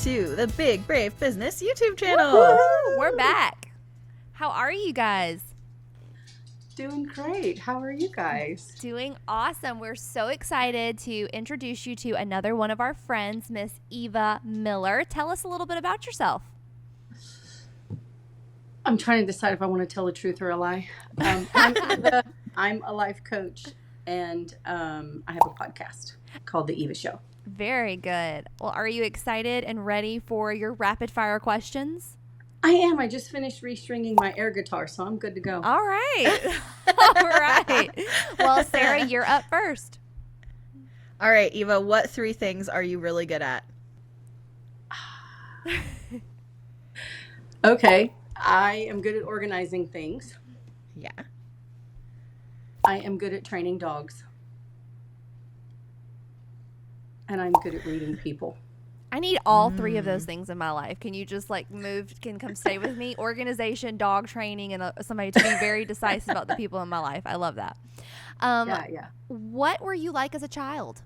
to the Big Brave Business YouTube channel. Woo-hoo! We're back. How are you guys? Doing great. How are you guys? Doing awesome. We're so excited to introduce you to another one of our friends, Miss Eva Miller. Tell us a little bit about yourself. I'm trying to decide if I want to tell the truth or a lie. I'm Eva. I'm a life coach, and I have a podcast called The Eva Show. Very good. Well, are you excited and ready for your rapid fire questions? I am. I just finished restringing my air guitar, so I'm good to go. All right. All right. Well, Sarah, you're up first. All right, Eva, what 3 things are you really good at? Okay. I am good at organizing things. Yeah. I am good at training dogs. And I'm good at reading people. I need all 3 of those things in my life. Can you just can come stay with me? Organization, dog training, and somebody to be very decisive about the people in my life. I love that. Yeah. What were you like as a child?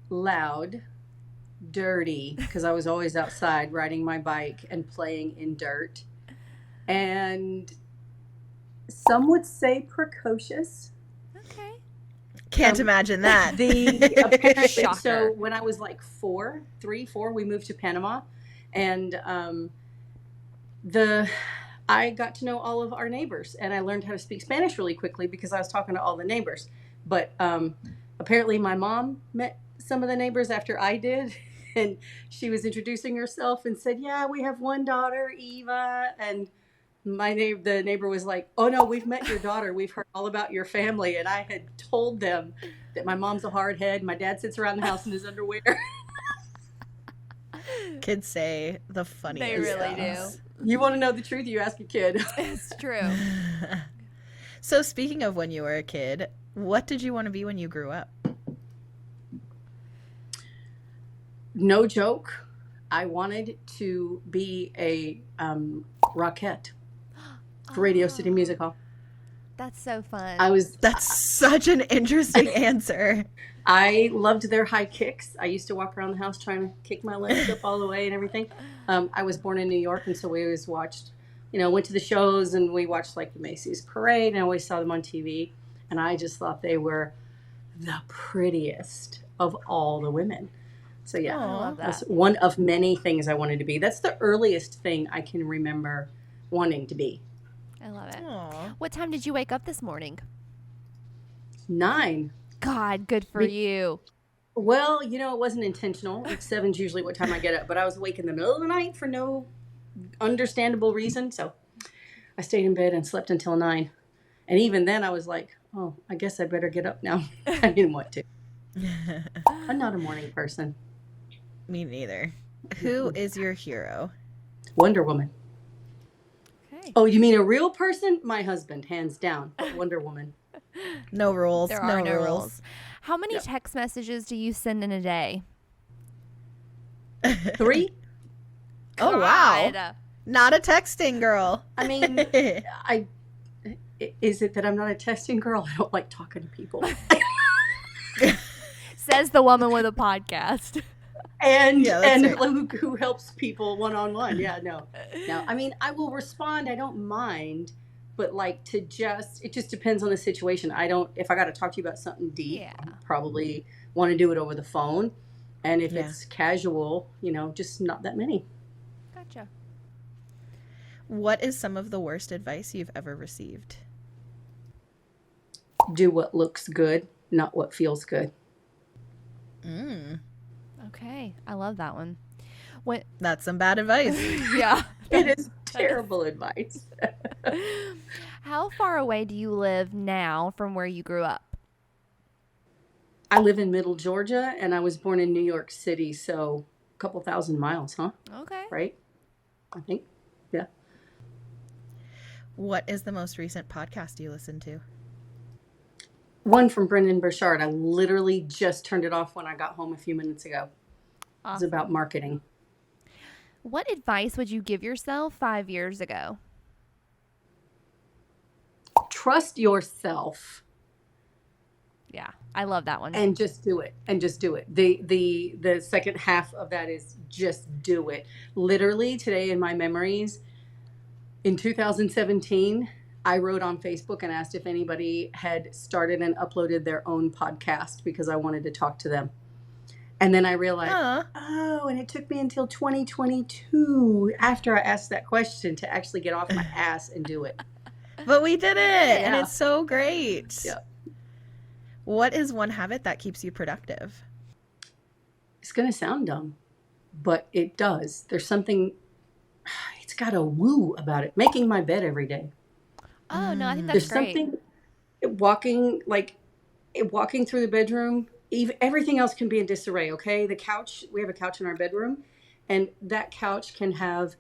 Loud, dirty, because I was always outside riding my bike and playing in dirt. And some would say precocious. Okay. Can't imagine that. Apparently, Shocker. so when I was like 4, we moved to Panama, and I got to know all of our neighbors, and I learned how to speak Spanish really quickly because I was talking to all the neighbors. But apparently, my mom met some of the neighbors after I did, and she was introducing herself and said, "Yeah, we have one daughter, Eva," and the neighbor was like, "Oh no, we've met your daughter. We've heard all about your family." And I had told them that my mom's a hard head. My dad sits around the house in his underwear. Kids say the funniest They really things. do. You want to know the truth? You ask a kid. It's true. So speaking of when you were a kid, what did you want to be when you grew up? No joke. I wanted to be a rockette for Radio City Music Hall. That's so fun. That's such an interesting answer. I loved their high kicks. I used to walk around the house trying to kick my legs up all the way and everything. I was born in New York, and so we always watched, went to the shows, and we watched like the Macy's parade, and I always saw them on TV. And I just thought they were the prettiest of all the women. So yeah, I love that. that's one of many things I wanted to be. That's the earliest thing I can remember wanting to be. I love it. Aww. What time did you wake up this morning? 9. God, good for you. Well, it wasn't intentional. 7's usually what time I get up, but I was awake in the middle of the night for no understandable reason. So I stayed in bed and slept until 9. And even then I was like, oh, I guess I better get up now. I didn't want to. I'm not a morning person. Me neither. Who is your hero? Wonder Woman. Okay. Oh, you mean a real person? My husband, hands down. But Wonder Woman. No rules. There are no rules. rules. How many text messages do you send in a day? 3? Oh, wow. God. Not a texting girl. I mean, is it that I'm not a texting girl? I don't like talking to people. Says the woman with a podcast. And right. who helps people one-on-one. Yeah, no. I mean, I will respond. I don't mind. But it just depends on the situation. If I got to talk to you about something deep, I probably want to do it over the phone. And if it's casual, just not that many. Gotcha. What is some of the worst advice you've ever received? Do what looks good, not what feels good. Okay. I love that one. That's some bad advice. Yeah. It is terrible advice. How far away do you live now from where you grew up? I live in Middle Georgia, and I was born in New York City, so a couple thousand miles, huh? Okay. Right? I think. Yeah. What is the most recent podcast you listened to? One from Brendan Burchard. I literally just turned it off when I got home a few minutes ago. Awesome. It's about marketing. What advice would you give yourself 5 years ago? Trust yourself. Yeah. I love that one. and just do it, and just do it. The second half of that is just do it. Literally today in my memories, in 2017, I wrote on Facebook and asked if anybody had started and uploaded their own podcast because I wanted to talk to them. And then I realized, Huh. oh, and it took me until 2022 after I asked that question to actually get off my ass and do it. But we did it, and Yeah. it's so great. Yeah. What is one habit that keeps you productive? It's going to sound dumb, but it does. There's something, it's got a woo about it. Making my bed every day. Oh, no, I think that's There's great. something walking through the bedroom, even, everything else can be in disarray, okay? The couch, we have a couch in our bedroom, and that couch can have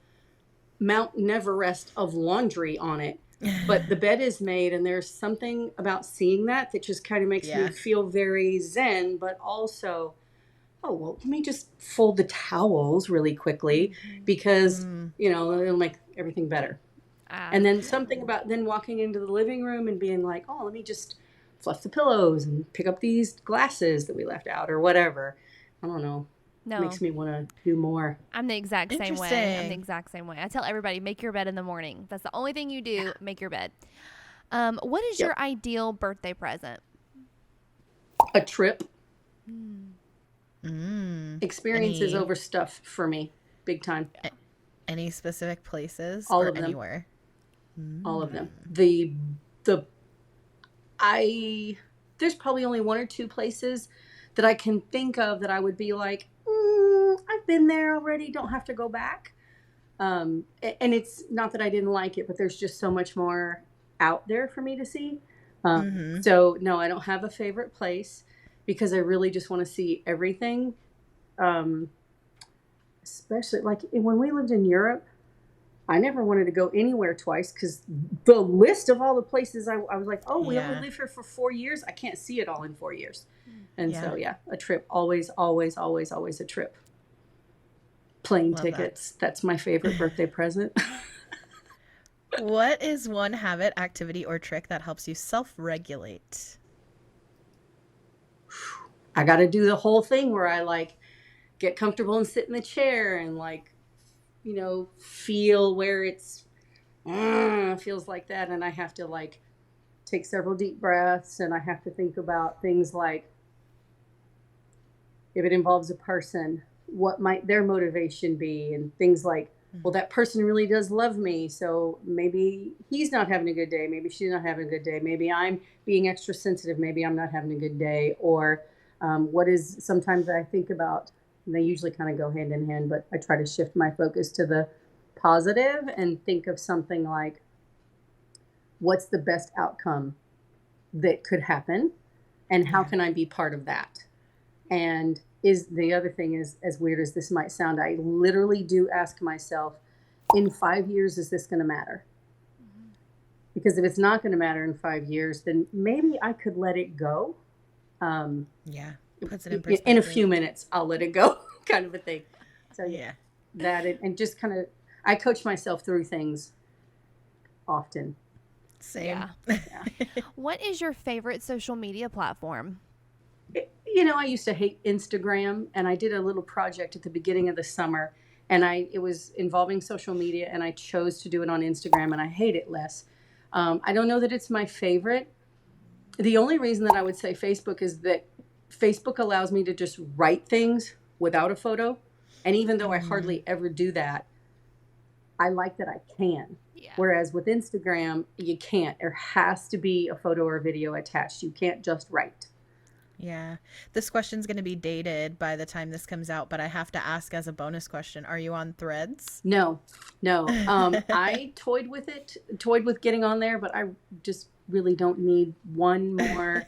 Mount Neverest of laundry on it. But the bed is made, and there's something about seeing that just kind of makes me Yeah. feel very zen, but also, oh, well, let me just fold the towels really quickly because, it'll make everything better. Ah, And then something about then walking into the living room and being like, oh, let me just fluff the pillows and pick up these glasses that we left out or whatever. I don't know. no, Makes me want to do more. I'm the exact same way. I'm Interesting. the exact same way. I tell everybody, make your bed in the morning. That's the only thing you do. Make your bed. What is Yep. your ideal birthday present? A trip. Mm. Experiences Any- over stuff for me. Big time. Any specific places All or of them. anywhere? All of them. There's probably only one or two places that I can think of that I would be like, I've been there already, don't have to go back. And it's not that I didn't like it, but there's just so much more out there for me to see. So no, I don't have a favorite place because I really just want to see everything. Especially like when we lived in Europe, I never wanted to go anywhere twice because the list of all the places I was like, oh, we only Yeah. live here for 4 years. I can't see it all in 4 years. And Yeah. so, yeah, a trip. Always, always, always, always a trip. Plane Love that. tickets. That's my favorite birthday present. What is one habit, activity, or trick that helps you self-regulate? I got to do the whole thing where I like get comfortable and sit in the chair and like, feel where it's feels like that. And I have to like take several deep breaths and I have to think about things like if it involves a person, what might their motivation be? And things like, well, that person really does love me. So maybe he's not having a good day. Maybe she's not having a good day. Maybe I'm being extra sensitive. Maybe I'm not having a good day. Or sometimes I think about, and they usually kind of go hand in hand, but I try to shift my focus to the positive and think of something like, what's the best outcome that could happen? And how can I be part of that? And is the other thing is, as weird as this might sound, I literally do ask myself, in 5 years, is this going to matter? Because if it's not going to matter in 5 years, then maybe I could let it go. Yeah. Puts it in In perspective. a few minutes, I'll let it go, kind of a thing. So Yeah. that and just kind of, I coach myself through things often. Same. Yeah. What is your favorite social media platform? I used to hate Instagram, and I did a little project at the beginning of the summer, and it was involving social media, and I chose to do it on Instagram, and I hate it less. I don't know that it's my favorite. The only reason that I would say Facebook is that Facebook allows me to just write things without a photo, and even though I hardly ever do that, I like that I can. Yeah. Whereas with Instagram, you can't. There has to be a photo or a video attached. You can't just write. Yeah. This question's going to be dated by the time this comes out, but I have to ask as a bonus question. Are you on Threads? No. I toyed with getting on there, but I just really don't need one more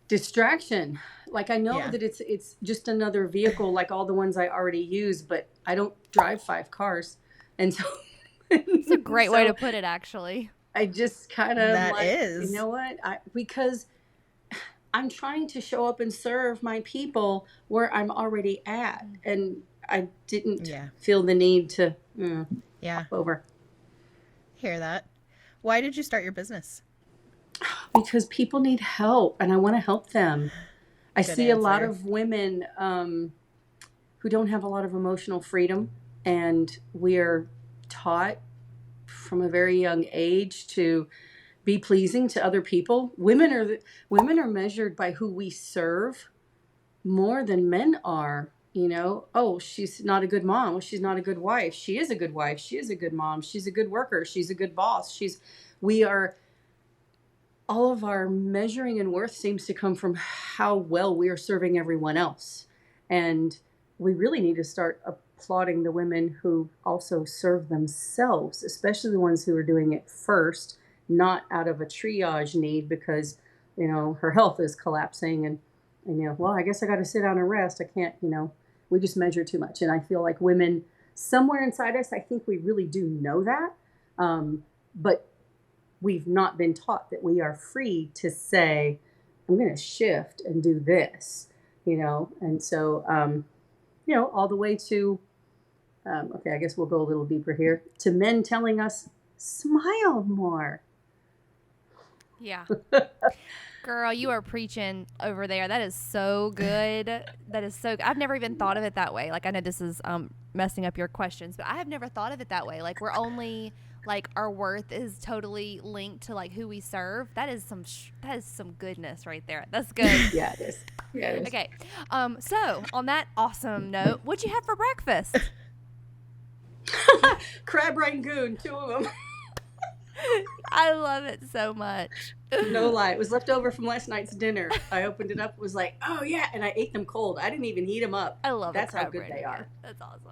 distraction. Like I know that it's just another vehicle like all the ones I already use, but I don't drive 5 cars. And so It's a great way to put it, actually. I just kind of That like, is. you know what? Because I'm trying to show up and serve my people where I'm already at. And I didn't feel the need to Yeah. hop over. Hear that. Why did you start your business? Because people need help and I want to help them. I Good see a lot answer. of women who don't have a lot of emotional freedom, and we're taught from a very young age to be pleasing to other people. Women are measured by who we serve more than men are. You know, oh, she's not a good mom. Well, she's not a good wife. She is a good wife. She is a good mom. She's a good worker. She's a good boss. We are, all of our measuring and worth seems to come from how well we are serving everyone else. And we really need to start applauding the women who also serve themselves, especially the ones who are doing it first, not out of a triage need because, her health is collapsing and well, I guess I got to sit down and rest. I can't, we just measure too much. And I feel like women, somewhere inside us, I think we really do know that. But we've not been taught that we are free to say, I'm going to shift and do this, and so, all the way to, okay, I guess we'll go a little deeper here, to men telling us, smile more. Yeah. Girl, you are preaching over there. That is so good. That is so good. I've never even thought of it that way. Like, I know this is messing up your questions, but I have never thought of it that way. Like, we're only, like, our worth is totally linked to, like, who we serve. That is some goodness right there. That's good. Yeah, it is. Yeah, it is. Okay. So, on that awesome note, what'd you have for breakfast? Crab rangoon, 2 of them. I love it so much. No lie. It was left over from last night's dinner. I opened it up, was like, oh yeah, and I ate them cold. I didn't even heat them up. I love That's it. how good they are. That's awesome.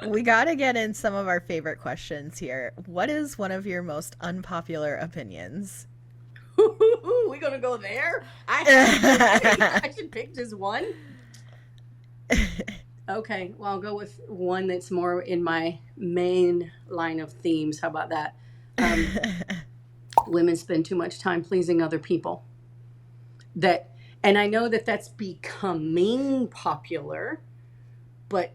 We got to get in some of our favorite questions here. What is one of your most unpopular opinions? We gonna go there? I should pick just one. Okay, well, I'll go with one that's more in my main line of themes. How about that? Women spend too much time pleasing other people. And I know that that's becoming popular, but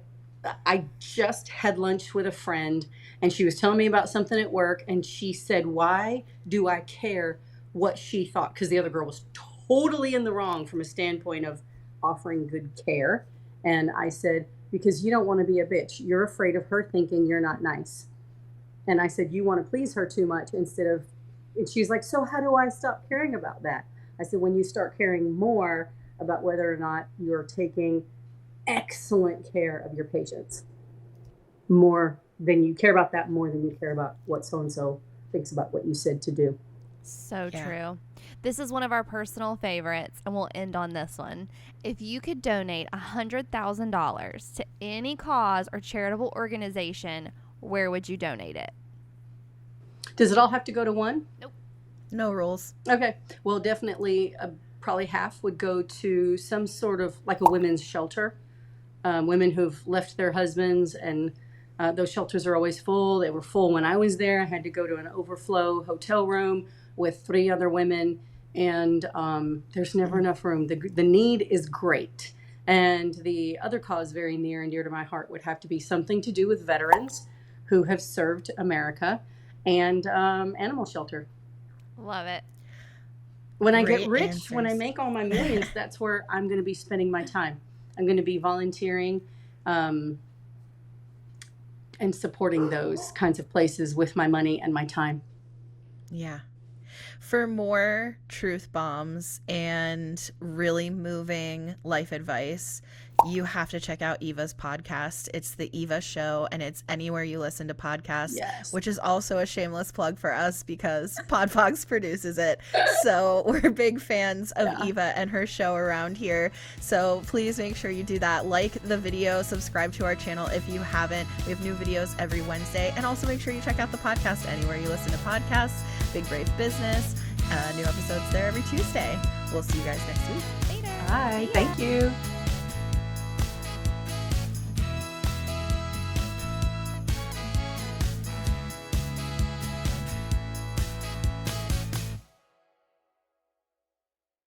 I just had lunch with a friend and she was telling me about something at work and she said, why do I care what she thought? Because the other girl was totally in the wrong from a standpoint of offering good care. And I said, because you don't want to be a bitch. You're afraid of her thinking you're not nice. And I said, you want to please her too much instead of, and she's like, so how do I stop caring about that? I said, when you start caring more about whether or not you're taking excellent care of your patients, more than you care about that, more than you care about what so-and-so thinks about what you said to do. So Yeah. true. This is one of our personal favorites, and we'll end on this one. If you could donate $100,000 to any cause or charitable organization, where would you donate it? Does it all have to go to one? No rules. Okay. Well, definitely probably half would go to some sort of like a women's shelter. Women who've left their husbands, and those shelters are always full. They were full when I was there. I had to go to an overflow hotel room with 3 other women, and there's never enough room. The need is great. And the other cause very near and dear to my heart would have to be something to do with veterans who have served America, and animal shelter. Love it. When I Great get rich, answers. when I make all my millions, that's where I'm going to be spending my time. I'm going to be volunteering and supporting those kinds of places with my money and my time. Yeah. For more truth bombs and really moving life advice, you have to check out Eva's podcast. It's the Eva Show, and it's anywhere you listen to podcasts, Yes. which is also a shameless plug for us because Podfox produces it. So we're big fans of Eva and her show around here. So please make sure you do that. Like the video, subscribe to our channel if you haven't. We have new videos every Wednesday. And also make sure you check out the podcast anywhere you listen to podcasts. Big Brave Business. New episodes there every Tuesday. We'll see you guys next week. Later. Bye. Thank you.